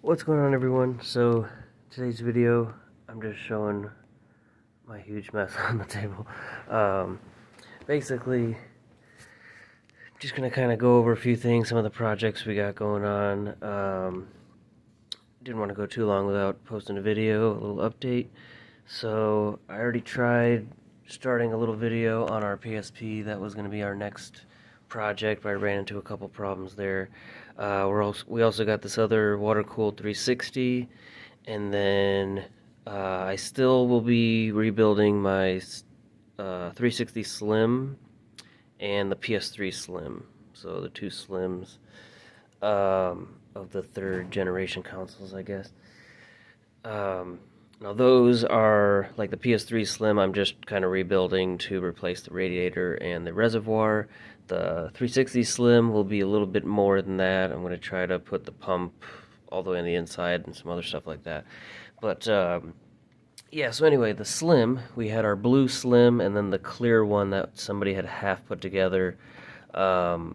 What's going on, everyone? So today's video, I'm just showing my huge mess on the table. Basically, just gonna kind of go over a few things, some of the projects we got going on. Didn't want to go too long without posting a video, a little update. So I already tried starting a little video on our PSP. That was going to be our next project, but I ran into a couple problems there. We also got this other water-cooled 360, and then I still will be rebuilding my 360 Slim and the PS3 Slim. So the two Slims of the third generation consoles, I guess. Now those are, like the PS3 Slim, I'm just kind of rebuilding to replace the radiator and the reservoir. The 360 Slim will be a little bit more than that. I'm going to try to put the pump all the way on the inside and some other stuff like that. But, yeah, so anyway, the Slim, we had our blue Slim and then the clear one that somebody had half put together. Now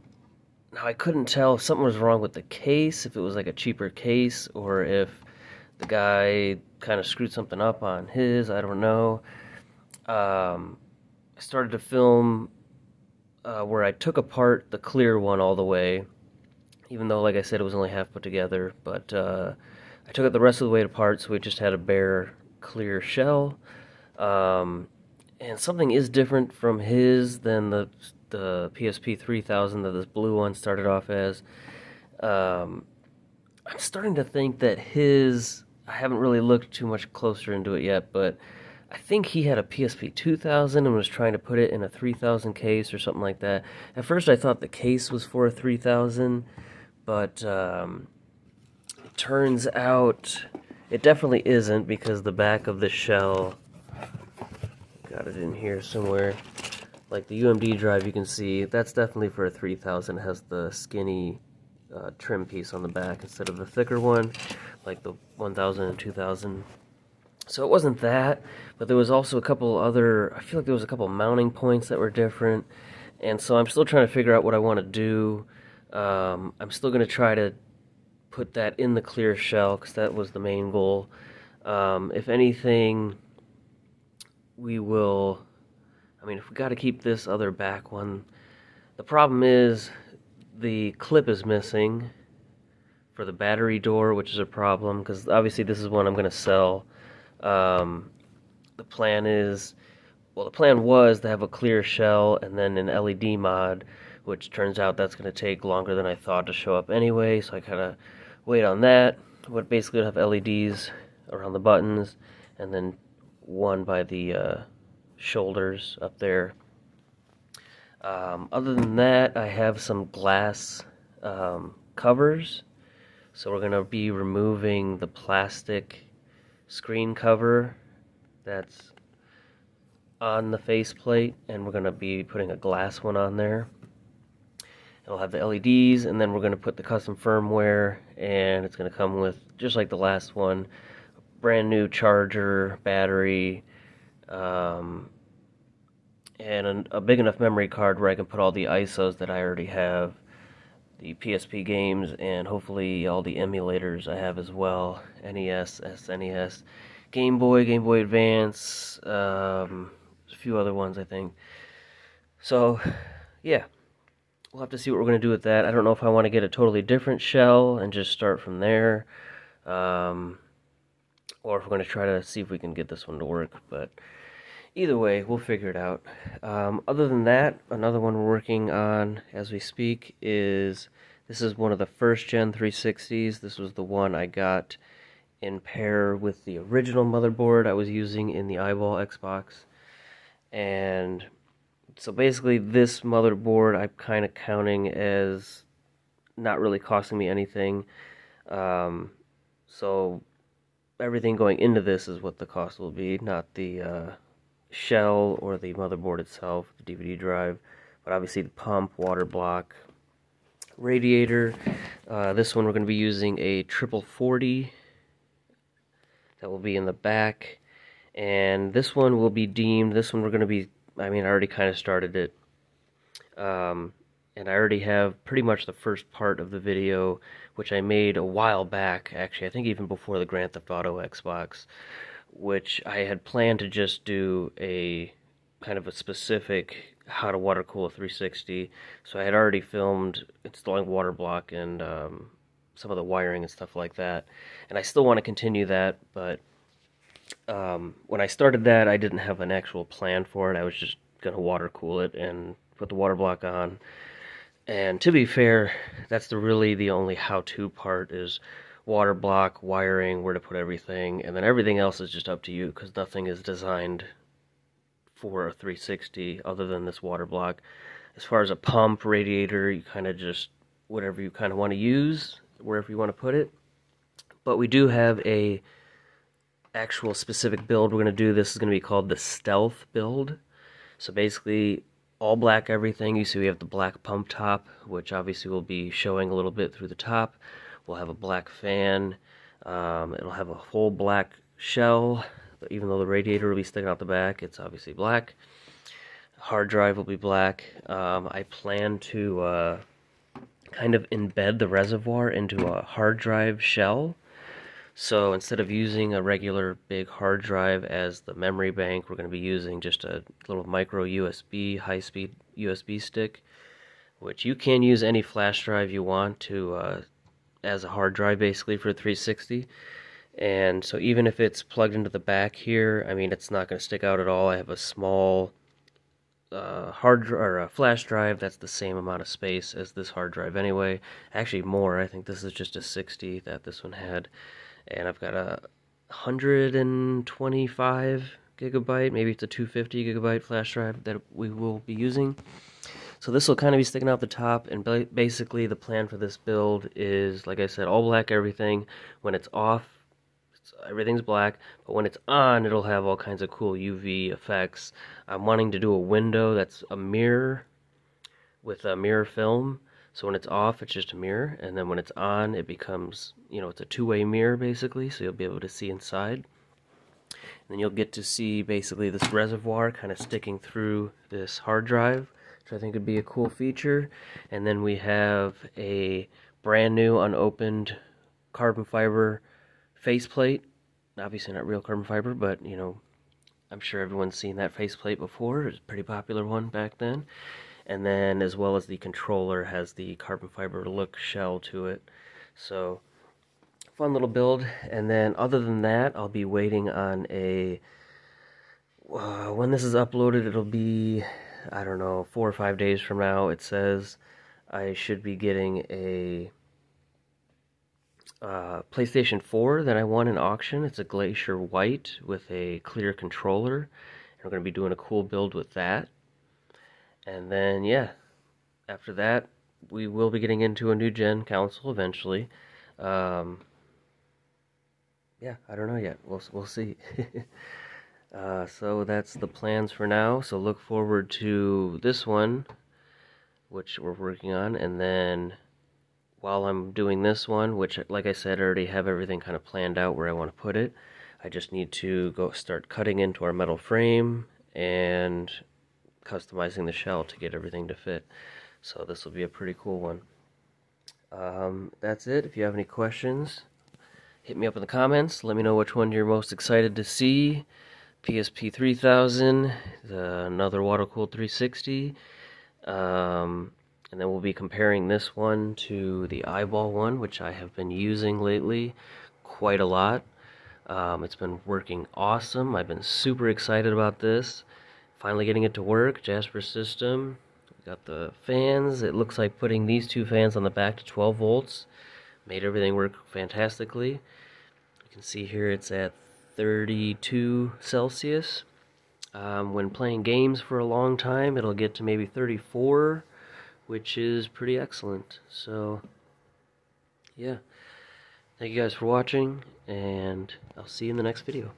I couldn't tell if something was wrong with the case, if it was like a cheaper case, or if the guy kind of screwed something up on his, I don't know. I started to film where I took apart the clear one all the way, even though, like I said, it was only half put together, but I took it the rest of the way apart, so we just had a bare clear shell. And something is different from his than the PSP 3000 that this blue one started off as. I'm starting to think that his, I haven't really looked too much closer into it yet, but I think he had a PSP 2000 and was trying to put it in a 3000 case or something like that. At first I thought the case was for a 3000, but it turns out it definitely isn't, because the back of the shell, got it in here somewhere, like the UMD drive, you can see that's definitely for a 3000. It has the skinny trim piece on the back instead of the thicker one, like the 1000 and 2000. So it wasn't that, but there was also a couple other, I feel like there was a couple mounting points that were different, and so I'm still trying to figure out what I want to do. I'm still going to try to put that in the clear shell, because that was the main goal. If anything, we will, I mean, if we got to keep this other back one, the problem is the clip is missing for the battery door, which is a problem, because obviously this is one I'm going to sell. The plan is, well, the plan was to have a clear shell and then an LED mod, which turns out that's going to take longer than I thought to show up anyway, so I kind of wait on that. But basically it'll have LEDs around the buttons, and then one by the shoulders up there. Other than that, I have some glass covers, so we're going to be removing the plastic screen cover that's on the faceplate, and we're going to be putting a glass one on there. It'll have the LEDs, and then we're going to put the custom firmware, and it's going to come with, just like the last one, a brand new charger, battery, and a big enough memory card where I can put all the ISOs that I already have, the PSP games, and hopefully all the emulators I have as well, NES, SNES, Game Boy, Game Boy Advance, a few other ones, I think. So, yeah, we'll have to see what we're going to do with that. I don't know if I want to get a totally different shell and just start from there, or if we're going to try to see if we can get this one to work, but either way, we'll figure it out. Other than that, another one we're working on as we speak is, this is one of the first gen 360s. This was the one I got in pair with the original motherboard I was using in the eyeball Xbox. And so basically this motherboard I'm kind of counting as not really costing me anything. So everything going into this is what the cost will be, not the shell or the motherboard itself, the DVD drive, but obviously the pump, water block, radiator. This one we're going to be using a 4040 that will be in the back, and this one will be deemed, this one we're going to be, I mean, I already kind of started it. and I already have pretty much the first part of the video, which I made a while back, actually, I think even before the Grand Theft Auto Xbox, which I had planned to just do a kind of a specific how to water cool a 360. So I had already filmed installing water block and some of the wiring and stuff like that. And I still want to continue that, but when I started that, I didn't have an actual plan for it. I was just going to water cool it and put the water block on. And to be fair, that's really the only how-to part is water block, wiring, where to put everything, and then everything else is just up to you because nothing is designed for a 360 other than this water block. As far as a pump, radiator, you kind of just whatever you kind of want to use, wherever you want to put it. But we do have a actual specific build we're going to do. This is going to be called the Stealth build. So basically, all black everything. You see we have the black pump top, which obviously will be showing a little bit through the top. We'll have a black fan. It'll have a whole black shell. Even though the radiator will be sticking out the back, it's obviously black. Hard drive will be black. I plan to kind of embed the reservoir into a hard drive shell. So instead of using a regular big hard drive as the memory bank, we're going to be using just a little micro USB, high-speed USB stick, which you can use any flash drive you want to as a hard drive basically for 360. And so even if it's plugged into the back here, I mean, it's not going to stick out at all. I have a small flash drive that's the same amount of space as this hard drive anyway. Actually more. I think this is just a 60 that this one had. And I've got a 125 gigabyte, maybe it's a 250 gigabyte flash drive that we will be using. So this will kind of be sticking out the top, and basically the plan for this build is, like I said, all black everything. When it's off, everything's black, but when it's on, it'll have all kinds of cool UV effects. I'm wanting to do a window that's a mirror with a mirror film. So when it's off, it's just a mirror, and then when it's on, it becomes, it's a two-way mirror basically, so you'll be able to see inside. And then you'll get to see basically this reservoir kind of sticking through this hard drive, which I think would be a cool feature. And then we have a brand new unopened carbon fiber faceplate. Obviously not real carbon fiber, but I'm sure everyone's seen that faceplate before. It's a pretty popular one back then. And then as well as the controller has the carbon fiber look shell to it. So fun little build. And then other than that, I'll be waiting on a when this is uploaded, it'll be, I don't know, 4 or 5 days from now. It says I should be getting a PlayStation 4 that I won in auction. It's a Glacier White with a clear controller. And we're going to be doing a cool build with that. And then, yeah, after that, we will be getting into a new gen console eventually. Yeah, I don't know yet. We'll see. So that's the plans for now. So look forward to this one, which we're working on. And then while I'm doing this one, which, like I said, I already have everything kind of planned out where I want to put it, I just need to go start cutting into our metal frame and customizing the shell to get everything to fit. So this will be a pretty cool one. That's it. If you have any questions, hit me up in the comments. Let me know which one you're most excited to see. PSP 3000, another water-cooled 360. And then we'll be comparing this one to the eyeball one, which I have been using lately quite a lot. It's been working awesome. I've been super excited about this. Finally getting it to work. Jasper system. We got the fans. It looks like putting these two fans on the back to 12 volts made everything work fantastically. You can see here it's at 32 Celsius. When playing games for a long time, it'll get to maybe 34, which is pretty excellent. So, yeah. Thank you guys for watching, and I'll see you in the next video.